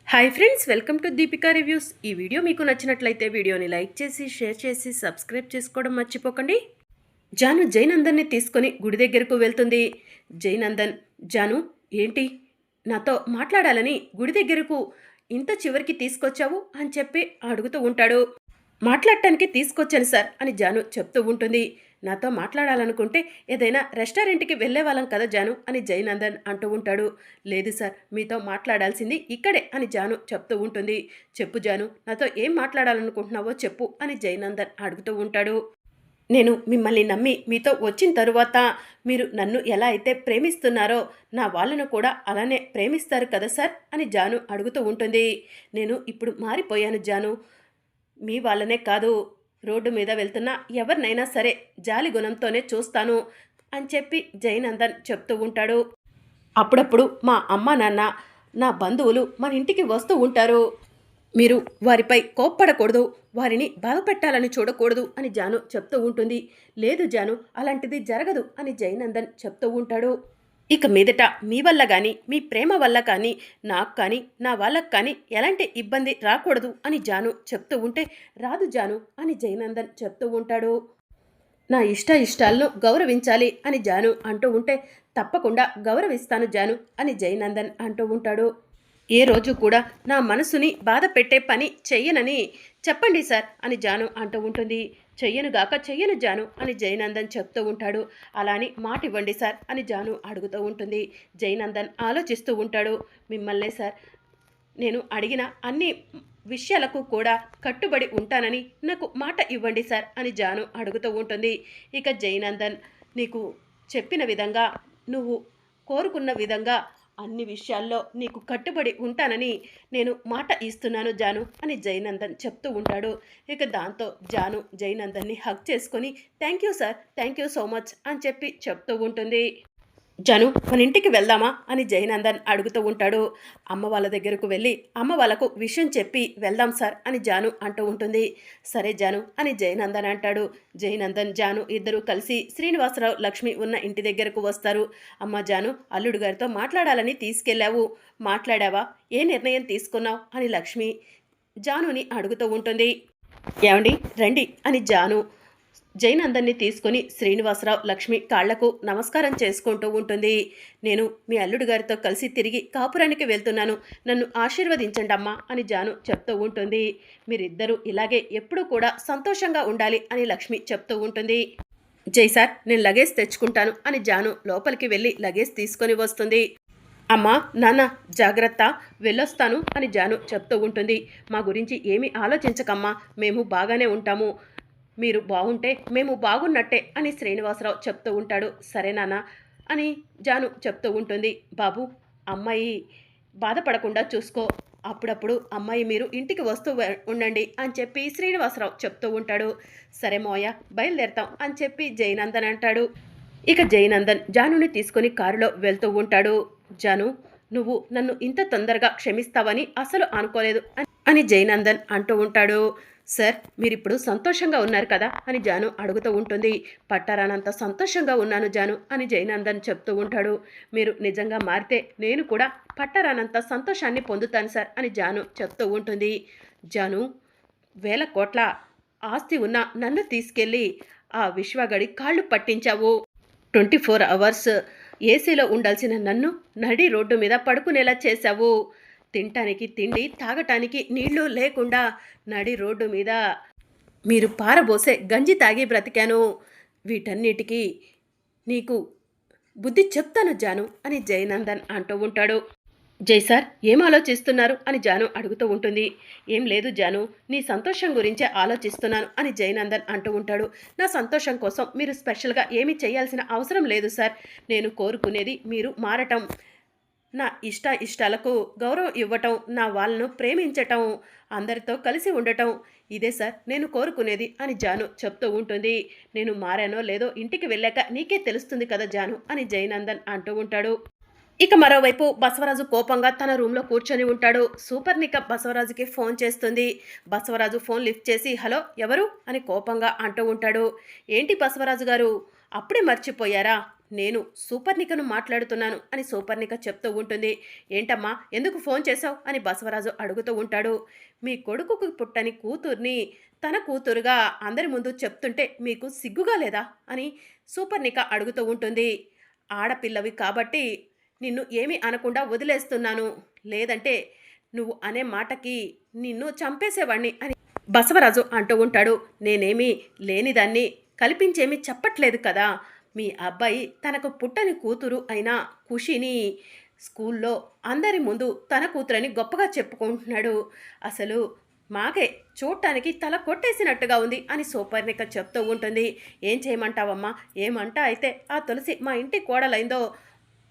Hi friends, welcome to Deepika reviews. ఈ video మీకు నచ్చినట్లయితే వీడియోని లైక్ చేసి షేర్ చేసి సబ్స్క్రైబ్ చేసుకోవడం మర్చిపోకండి. జాను జైనందన్ని తీసుకొని గుడి దగ్గరకు వెళ్తుంది. జైనందన్, జాను ఏంటి నాతో మాట్లాడాలని గుడి దగ్గరకు ఇంత చివరికి తీసుకొచ్చావు అని చెప్పి అడుగుతూ ఉంటాడు. మాట్లాడటానికి తీసుకొచ్చాను సార్ అని జాను చెప్తూ ఉంటుంది. నాతో మాట్లాడాలనుకుంటే ఏదైనా రెస్టారెంట్కి వెళ్ళే వాళ్ళం కదా జాను అని జైనందన్ అంటూ ఉంటాడు. లేదు సార్, మీతో మాట్లాడాల్సింది ఇక్కడే అని జాను చెప్తూ ఉంటుంది. చెప్పు జాను, నాతో ఏం మాట్లాడాలనుకుంటున్నావో చెప్పు అని జైనందన్ అడుగుతూ ఉంటాడు. నేను మిమ్మల్ని నమ్మి మీతో వచ్చిన తరువాత మీరు నన్ను ఎలా అయితే ప్రేమిస్తున్నారో నా వాళ్ళను కూడా అలానే ప్రేమిస్తారు కదా సార్ అని జాను అడుగుతూ ఉంటుంది. నేను ఇప్పుడు మారిపోయాను జాను, మీ వాళ్ళనే కాదు, రోడ్డు మీద వెళ్తున్న ఎవరినైనా సరే జాలి గుణంతోనే చూస్తాను అని చెప్పి జైనందన్ చెప్తూ ఉంటాడు. అప్పుడప్పుడు మా అమ్మ నాన్న, నా బంధువులు మన ఇంటికి వస్తూ ఉంటారు. మీరు వారిపై కోప్పడకూడదు, వారిని బాధపెట్టాలని చూడకూడదు అని జాను చెప్తూ ఉంటుంది. లేదు జాను, అలాంటిది జరగదు అని జైనందన్ చెప్తూ ఉంటాడు. ఇక మీదట మీ వల్ల కానీ మీ ప్రేమ వల్ల కానీ నాకు కానీ నా వాళ్ళకు కానీ ఎలాంటి ఇబ్బంది రాకూడదు అని జాను చెప్తూ ఉంటే, రాదు జాను అని జైనందన్ చెప్తూ ఉంటాడు. నా ఇష్టాలను గౌరవించాలి అని జాను అంటూ ఉంటే, తప్పకుండా గౌరవిస్తాను జాను అని జైనందన్ అంటూ ఉంటాడు. ఏ రోజు కూడా నా మనసుని బాధ పెట్టే పని చెయ్యనని చెప్పండి సార్ అని జాను అంటూ ఉంటుంది. చెయ్యనుగాక చెయ్యను జాను అని జైనందన్ చెప్తూ ఉంటాడు. అలా అని మాట ఇవ్వండి సార్ అని జాను అడుగుతూ ఉంటుంది. జైనందన్ ఆలోచిస్తూ ఉంటాడు. మిమ్మల్నే సార్, నేను అడిగిన అన్ని విషయాలకు కూడా కట్టుబడి ఉంటానని నాకు మాట ఇవ్వండి సార్ అని జాను అడుగుతూ ఉంటుంది. ఇక జైనందన్, నీకు చెప్పిన విధంగా, నువ్వు కోరుకున్న విధంగా అన్ని విషయాల్లో నీకు కట్టుబడి ఉంటానని నేను మాట ఇస్తున్నాను జాను అని జైనందన్ చెప్తూ ఉంటాడు. ఇక దాంతో జాను జైనందన్ని హగ్ చేసుకొని thank you sir, thank you so much అని చెప్పి చెప్తూ ఉంటుంది. జాను, మన ఇంటికి వెళ్దామా అని జైనందన్ అడుగుతూ ఉంటాడు. అమ్మ వాళ్ళ దగ్గరకు వెళ్ళి అమ్మ వాళ్ళకు విషయం చెప్పి వెళ్దాం సార్ అని జాను అంటూ ఉంటుంది. సరే జాను అని జైనందన్ అంటాడు. జైనందన్ జాను ఇద్దరూ కలిసి శ్రీనివాసరావు లక్ష్మి ఉన్న ఇంటి దగ్గరకు వస్తారు. అమ్మ జాను, అల్లుడు గారితో మాట్లాడాలని తీసుకెళ్ళావు, మాట్లాడావా, ఏ నిర్ణయం తీసుకున్నావు అని లక్ష్మి జానుని అడుగుతూ ఉంటుంది. ఏమండి రండి అని జాను జైనందన్ని తీసుకుని శ్రీనివాసరావు లక్ష్మి కాళ్లకు నమస్కారం చేసుకుంటూ ఉంటుంది. నేను మీ అల్లుడు గారితో కలిసి తిరిగి కాపురానికి వెళ్తున్నాను, నన్ను ఆశీర్వదించండి అమ్మా అని జాను చెప్తూ ఉంటుంది. మీరిద్దరూ ఇలాగే ఎప్పుడూ కూడా సంతోషంగా ఉండాలి అని లక్ష్మి చెప్తూ ఉంటుంది. జై సార్, నేను లగేజ్ తెచ్చుకుంటాను అని జాను లోపలికి వెళ్ళి లగేజ్ తీసుకొని వస్తుంది. అమ్మా నాన్న జాగ్రత్త, వెళ్ళొస్తాను అని జాను చెప్తూ ఉంటుంది. మా గురించి ఏమీ ఆలోచించకమ్మా, మేము బాగానే ఉంటాము, మీరు బాగుంటే మేము బాగున్నట్టే అని శ్రీనివాసరావు చెప్తూ ఉంటాడు. సరే నాన్న అని జాను చెప్తూ ఉంటుంది. బాబు, అమ్మాయి బాధపడకుండా చూసుకో, అప్పుడప్పుడు అమ్మాయి మీరు ఇంటికి వస్తూ ఉండండి అని చెప్పి శ్రీనివాసరావు చెప్తూ ఉంటాడు. సరే మోయ, బయలుదేరతాం అని చెప్పి జైనందన్ అంటాడు. ఇక జైనందన్ జానుని తీసుకుని కారులో వెళ్తూ ఉంటాడు. జాను, నువ్వు నన్ను ఇంత తొందరగా క్షమిస్తావని అసలు అనుకోలేదు అని జైనందన్ అంటూ ఉంటాడు. సార్, మీరిప్పుడు సంతోషంగా ఉన్నారు కదా అని జాను అడుగుతూ ఉంటుంది. పట్టారానంత సంతోషంగా ఉన్నాను జాను అని జైనందన్ చెప్తూ ఉంటాడు. మీరు నిజంగా మారితే నేను కూడా పట్టారానంత సంతోషాన్ని పొందుతాను సార్ అని జాను చెప్తూ ఉంటుంది. జాను, 1000 కోట్ల ఆస్తి ఉన్న నన్ను తీసుకెళ్ళి ఆ విశ్వగడి కాళ్ళు పట్టించావు. 24 అవర్స్ ఏసీలో ఉండాల్సిన నన్ను నడి రోడ్డు మీద పడుకునేలా చేశావు. తినటానికి తిండి, తాగటానికి నీళ్లు లేకుండా నడి రోడ్డు మీద మీరు పారబోసే గంజి తాగి బ్రతికాను. వీటన్నిటికీ నీకు బుద్ధి చెప్తాను జాను అని జైనందన్ అంటూ ఉంటాడు. జై సార్, ఏం ఆలోచిస్తున్నారు అని జాను అడుగుతూ ఉంటుంది. ఏం లేదు జాను, నీ సంతోషం గురించే ఆలోచిస్తున్నాను అని జైనందన్ అంటూ ఉంటాడు. నా సంతోషం కోసం మీరు స్పెషల్గా ఏమీ చేయాల్సిన అవసరం లేదు సార్, నేను కోరుకునేది మీరు మారటం, నా ఇష్టాలకు గౌరవం ఇవ్వటం, నా వాళ్ళను ప్రేమించటం, అందరితో కలిసి ఉండటం, ఇదే సార్ నేను కోరుకునేది అని జాను చెప్తూ ఉంటుంది. నేను మారానో లేదో ఇంటికి వెళ్ళాక నీకే తెలుస్తుంది కదా జాను అని జైనందన్ అంటూ ఉంటాడు. ఇక మరోవైపు బసవరాజు కోపంగా తన రూమ్లో కూర్చొని ఉంటాడు. సూపర్నిక బసవరాజుకి ఫోన్ చేస్తుంది. బసవరాజు ఫోన్ లిఫ్ట్ చేసి హలో ఎవరు అని కోపంగా అంటూ ఉంటాడు. ఏంటి బసవరాజు గారు, అప్పుడే మర్చిపోయారా, నేను సూపర్నికను మాట్లాడుతున్నాను అని సూపర్నిక చెప్తూ ఉంటుంది. ఏంటమ్మా ఎందుకు ఫోన్ చేశావు అని బసవరాజు అడుగుతూ ఉంటాడు. మీ కొడుకుకు పుట్టని కూతుర్ని తన కూతురుగా అందరి ముందు చెప్తుంటే మీకు సిగ్గుగా లేదా అని సూపర్నిక అడుగుతూ ఉంటుంది. ఆడపిల్లవి కాబట్టి నిన్ను ఏమీ అనకుండా వదిలేస్తున్నాను, లేదంటే నువ్వు అనే మాటకి నిన్ను చంపేసేవాణ్ణి అని బసవరాజు అంటూ ఉంటాడు. నేనేమీ లేనిదాన్ని కల్పించేమీ చెప్పట్లేదు కదా. మీ అబ్బాయి తనకు పుట్టని కూతురు అయిన ఖుషిని స్కూల్లో అందరి ముందు తన కూతురని గొప్పగా చెప్పుకుంటున్నాడు. అసలు మాకే చూడటానికి తల కొట్టేసినట్టుగా ఉంది అని సూపర్నిక చెప్తూ ఉంటుంది. ఏం చేయమంటావమ్మా, ఏమంటా అయితే ఆ తులసి మా ఇంటి కోడలైందో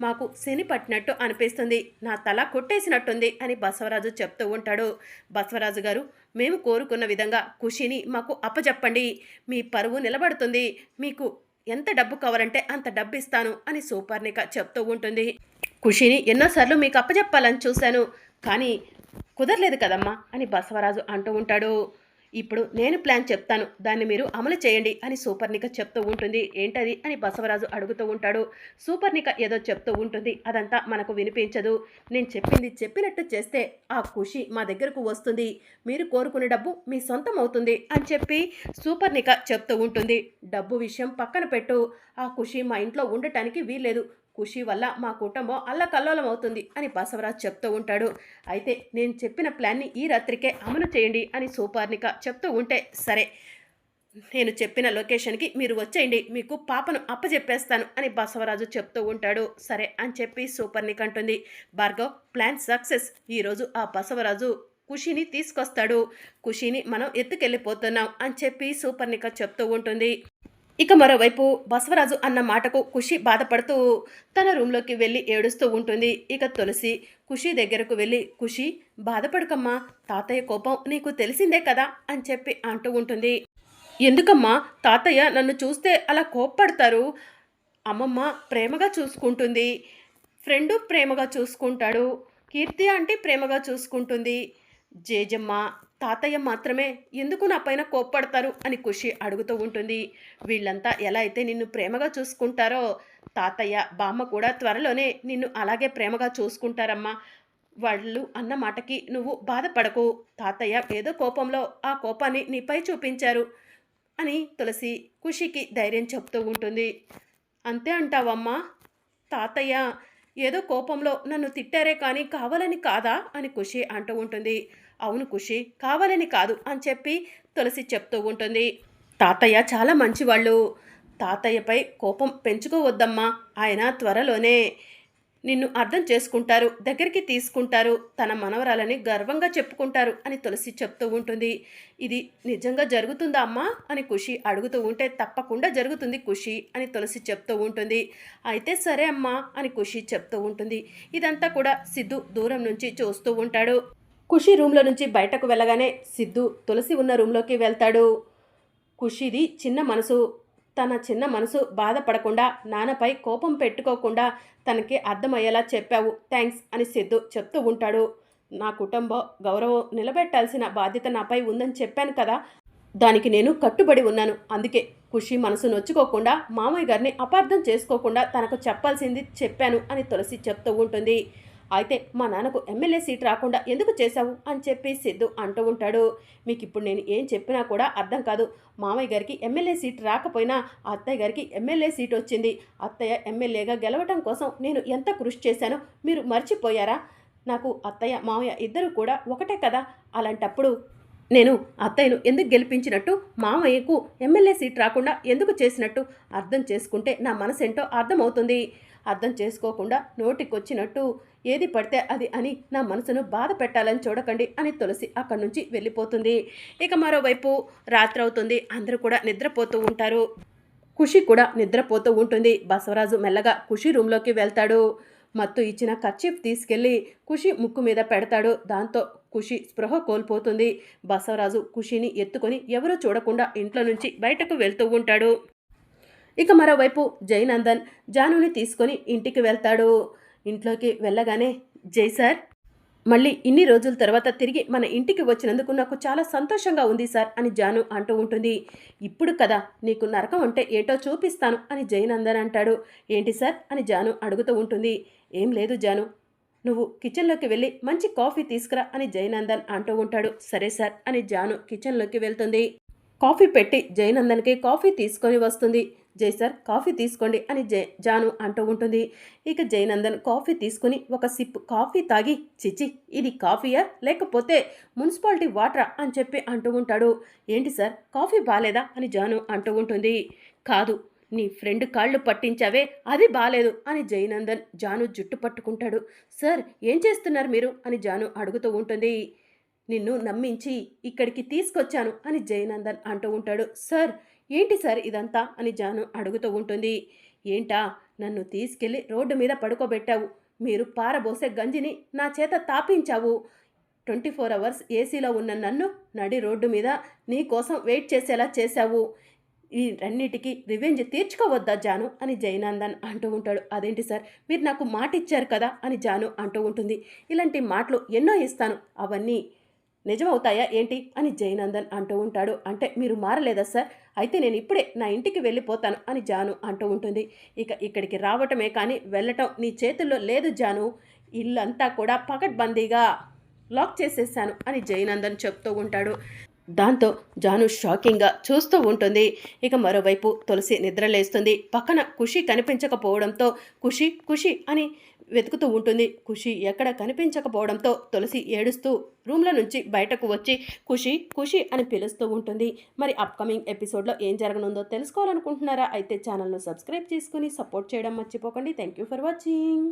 మాకు శని పట్టినట్టు అనిపిస్తుంది, నా తల కొట్టేసినట్టుంది అని బసవరాజు చెప్తూ ఉంటాడు. బసవరాజు గారు, మేము కోరుకున్న విధంగా ఖుషిని మాకు అప్పచెప్పండి, మీ పరువు నిలబడుతుంది, మీకు ఎంత డబ్బు కావాలంటే అంత డబ్బు ఇస్తాను అని సూపర్నిక చెప్తూ ఉంటుంది. ఖుషిని ఎన్నోసార్లు మీకు అప్పచెప్పాలని చూశాను, కానీ కుదరలేదు కదమ్మా అని బసవరాజు అంటూ ఉంటాడు. ఇప్పుడు నేను ప్లాన్ చెప్తాను, దాన్ని మీరు అమలు చేయండి అని సూపర్నిక చెప్తూ ఉంటుంది. ఏంటది అని బసవరాజు అడుగుతూ ఉంటాడు. సూపర్నిక ఏదో చెప్తూ ఉంటుంది, అదంతా మనకు వినిపించదు. నేను చెప్పింది చెప్పినట్టు చేస్తే ఆ ఖుషి మా దగ్గరకు వస్తుంది, మీరు కోరుకునే డబ్బు మీ సొంతం అవుతుంది అని చెప్పి సూపర్నిక చెప్తూ ఉంటుంది. డబ్బు విషయం పక్కన పెట్టు, ఆ ఖుషి మా ఇంట్లో ఉండటానికి వీల్లేదు, ఖుషి వల్ల మా కుటుంబం అల్లకల్లోలం అవుతుంది అని బసవరాజ్ చెప్తూ ఉంటాడు. అయితే నేను చెప్పిన ప్లాన్ని ఈ రాత్రికే అమలు చేయండి అని సూపర్నిక చెప్తూ ఉంటే, సరే నేను చెప్పిన లొకేషన్కి మీరు వచ్చేయండి, మీకు పాపను అప్పచెప్పేస్తాను అని బసవరాజు చెప్తూ ఉంటాడు. సరే అని చెప్పి సూపర్నిక అంటుంది. భార్గవ్, ప్లాన్ సక్సెస్, ఈరోజు ఆ బసవరాజు ఖుషిని తీసుకొస్తాడు, ఖుషిని మనం ఎత్తుకెళ్ళిపోతున్నాం అని చెప్పి సూపర్నిక చెప్తూ ఉంటుంది. ఇక మరోవైపు బసవరాజు అన్న మాటకు ఖుషి బాధపడుతూ తన రూమ్లోకి వెళ్ళి ఏడుస్తూ ఉంటుంది. ఇక తులసి ఖుషి దగ్గరకు వెళ్ళి, ఖుషి బాధపడకమ్మా, తాతయ్య కోపం నీకు తెలిసిందే కదా అని చెప్పి అంటూ ఉంటుంది. ఎందుకమ్మా, తాతయ్య నన్ను చూస్తే అలా కోప్పడతారు, అమ్మమ్మ ప్రేమగా చూసుకుంటుంది, ఫ్రెండు ప్రేమగా చూసుకుంటాడు, కీర్తి ఆంటీ ప్రేమగా చూసుకుంటుంది, జేజమ్మ తాతయ్య మాత్రమే ఎందుకు నా పైన కోప్పడతారు అని ఖుషి అడుగుతూ ఉంటుంది. వీళ్ళంతా ఎలా అయితే నిన్ను ప్రేమగా చూసుకుంటారో తాతయ్య బామ్మ కూడా త్వరలోనే నిన్ను అలాగే ప్రేమగా చూసుకుంటారమ్మా, వాళ్ళు అన్న మాటకి నువ్వు బాధపడకు, తాతయ్య ఏదో కోపంలో ఆ కోపాన్ని నీపై చూపించారు అని తులసి ఖుషికి ధైర్యం చెప్తూ ఉంటుంది. అంతే అంటావమ్మా, తాతయ్య ఏదో కోపంలో నన్ను తిట్టారే కానీ కావాలని కాదా అని ఖుషి అంటూ ఉంటుంది. అవును ఖుషి, కావాలని కాదు అని చెప్పి తులసి చెప్తూ ఉంటుంది. తాతయ్య చాలా మంచివాళ్ళు, తాతయ్యపై కోపం పెంచుకోవద్దమ్మా, ఆయన త్వరలోనే నిన్ను అర్థం చేసుకుంటారు, దగ్గరికి తీసుకుంటారు, తన మనవరాలని గర్వంగా చెప్పుకుంటారు అని తులసి చెప్తూ ఉంటుంది. ఇది నిజంగా జరుగుతుందా అమ్మా అని ఖుషి అడుగుతూ ఉంటే, తప్పకుండా జరుగుతుంది ఖుషి అని తులసి చెప్తూ ఉంటుంది. అయితే సరే అమ్మా అని ఖుషి చెప్తూ ఉంటుంది. ఇదంతా కూడా సిద్ధు దూరం నుంచి చూస్తూ ఉంటాడు. ఖుషి రూమ్లో నుంచి బయటకు వెళ్ళగానే సిద్ధు తులసి ఉన్న రూమ్లోకి వెళ్తాడు. ఖుషిది చిన్న మనసు, తన చిన్న మనసు బాధపడకుండా నాన్నపై కోపం పెట్టుకోకుండా తనకి అర్థమయ్యేలా చెప్పావు, థ్యాంక్స్ అని సిద్ధు చెప్తూ ఉంటాడు. నా కుటుంబ గౌరవం నిలబెట్టాల్సిన బాధ్యత నాపై ఉందని చెప్పాను కదా, దానికి నేను కట్టుబడి ఉన్నాను, అందుకే ఖుషి మనసు నొచ్చుకోకుండా మామయ్య గారిని అపార్థం చేసుకోకుండా తనకు చెప్పాల్సింది చెప్పాను అని తులసి చెప్తూ ఉంటుంది. అయితే మా నాన్నకు ఎమ్మెల్యే సీట్ రాకుండా ఎందుకు చేశావు అని చెప్పి సిద్ధు అంటూ ఉంటాడు. మీకు ఇప్పుడు నేను ఏం చెప్పినా కూడా అర్థం కాదు, మామయ్య గారికి ఎమ్మెల్యే సీట్ రాకపోయినా అత్తయ్య గారికి ఎమ్మెల్యే సీట్ వచ్చింది, అత్తయ్య ఎమ్మెల్యేగా గెలవటం కోసం నేను ఎంత కృషి చేశానో మీరు మర్చిపోయారా, నాకు అత్తయ్య మామయ్య ఇద్దరు కూడా ఒకటే కదా, అలాంటప్పుడు నేను అత్తయ్యను ఎందుకు గెలిపించినట్టు, మామయ్యకు ఎమ్మెల్యే సీట్ రాకుండా ఎందుకు చేసినట్టు అర్థం చేసుకుంటే నా మనసేంటో అర్థమవుతుంది, అర్థం చేసుకోకుండా నోటికొచ్చినట్టు ఏది పడితే అది అని నా మనసును బాధ పెట్టాలని చూడకండి అని తులసి అక్కడి నుంచి వెళ్ళిపోతుంది. ఇక మరోవైపు రాత్రి అవుతుంది, అందరూ కూడా నిద్రపోతూ ఉంటారు. ఖుషి కూడా నిద్రపోతూ ఉంటుంది. బసవరాజు మెల్లగా ఖుషి రూమ్లోకి వెళ్తాడు. మత్తు ఇచ్చిన కర్చీఫ్ తీసుకెళ్లి ఖుషి ముక్కు మీద పెడతాడు. దాంతో ఖుషి స్పృహ కోల్పోతుంది. బసవరాజు ఖుషిని ఎత్తుకొని ఎవరూ చూడకుండా ఇంట్లో నుంచి బయటకు వెళ్తూ ఉంటాడు. ఇక మరోవైపు జయనందన్ జానుని తీసుకొని ఇంటికి వెళ్తాడు. ఇంట్లోకి వెళ్ళగానే, జై సార్, మళ్ళీ ఇన్ని రోజుల తర్వాత తిరిగి మన ఇంటికి వచ్చినందుకు నాకు చాలా సంతోషంగా ఉంది సార్ అని జాను అంటూ ఉంటుంది. ఇప్పుడు కదా నీకు నరకం అంటే ఏటో చూపిస్తాను అని జయనందన్ అంటాడు. ఏంటి సార్ అని జాను అడుగుతూ ఉంటుంది. ఏం లేదు జాను, నువ్వు కిచెన్లోకి వెళ్ళి మంచి కాఫీ తీసుకురా అని జయనందన్ అంటూ ఉంటాడు. సరే సార్ అని జాను కిచెన్లోకి వెళ్తుంది. కాఫీ పెట్టి జయనందన్కి కాఫీ తీసుకొని వస్తుంది. జై సార్ కాఫీ తీసుకోండి అని జాను అంటూ ఉంటుంది. ఇక జయనందన్ కాఫీ తీసుకుని ఒక సిప్ కాఫీ తాగి చిచి ఇది కాఫీయా లేకపోతే మున్సిపాలిటీ వాటరా అని చెప్పి అంటూ ఉంటాడు. ఏంటి సార్ కాఫీ బాలేదా అని జాను అంటూ ఉంటుంది. కాదు, నీ ఫ్రెండ్ కాళ్ళు పట్టించావే అది బాలేదు అని జయనందన్ జాను జుట్టు పట్టుకుంటాడు. సార్ ఏం చేస్తున్నారు మీరు అని జాను అడుగుతూ ఉంటుంది. నిన్ను నమ్మించి ఇక్కడికి తీసుకొచ్చాను అని జయనందన్ అంటూ ఉంటాడు. సార్ ఏంటి సార్ ఇదంతా అని జాను అడుగుతూ ఉంటుంది. ఏంటా, నన్ను తీసుకెళ్లి రోడ్డు మీద పడుకోబెట్టావు, మీరు పారబోసే గంజిని నా చేత తాపించావు, 24 అవర్స్ ఏసీలో ఉన్న నన్ను నడి రోడ్డు మీద నీ కోసం వెయిట్ చేసేలా చేశావు, ఈ రెండింటికి రివెంజ్ తీర్చుకోవద్దా జాను అని జయనందన్ అంటూ ఉంటాడు. అదేంటి సార్ మీరు నాకు మాట ఇచ్చారు కదా అని జాను అంటూ ఉంటుంది. ఇలాంటి మాటలు ఎన్నో ఇస్తాను, అవన్నీ నిజమవుతాయా ఏంటి అని జయనందన్ అంటూ ఉంటాడు. అంటే మీరు మారలేదా సార్, అయితే నేను ఇప్పుడే నా ఇంటికి వెళ్ళిపోతాను అని జాను అంటూ ఉంటుంది. ఇక ఇక్కడికి రావటమే కానీ వెళ్ళటం నీ చేతుల్లో లేదు జాను, ఇల్లంతా కూడా పకడ్బందీగా లాక్ చేసేసాను అని జయనందన్ చెప్తూ ఉంటాడు. దాంతో జాను షాకింగ్గా చూస్తూ ఉంటుంది. ఇక మరోవైపు తులసి నిద్రలేస్తుంది. పక్కన ఖుషి కనిపించకపోవడంతో ఖుషి ఖుషి అని వెతుకుతూ ఉంటుంది. ఖుషి ఎక్కడ కనిపించకపోవడంతో తులసి ఏడుస్తూ రూమ్లో నుంచి బయటకు వచ్చి ఖుషి ఖుషి అని పిలుస్తూ ఉంటుంది. మరి అప్కమింగ్ ఎపిసోడ్లో ఏం జరగనుందో తెలుసుకోవాలనుకుంటున్నారా? అయితే ఛానల్ను సబ్స్క్రైబ్ చేసుకుని సపోర్ట్ చేయడం మర్చిపోకండి. Thank you for watching.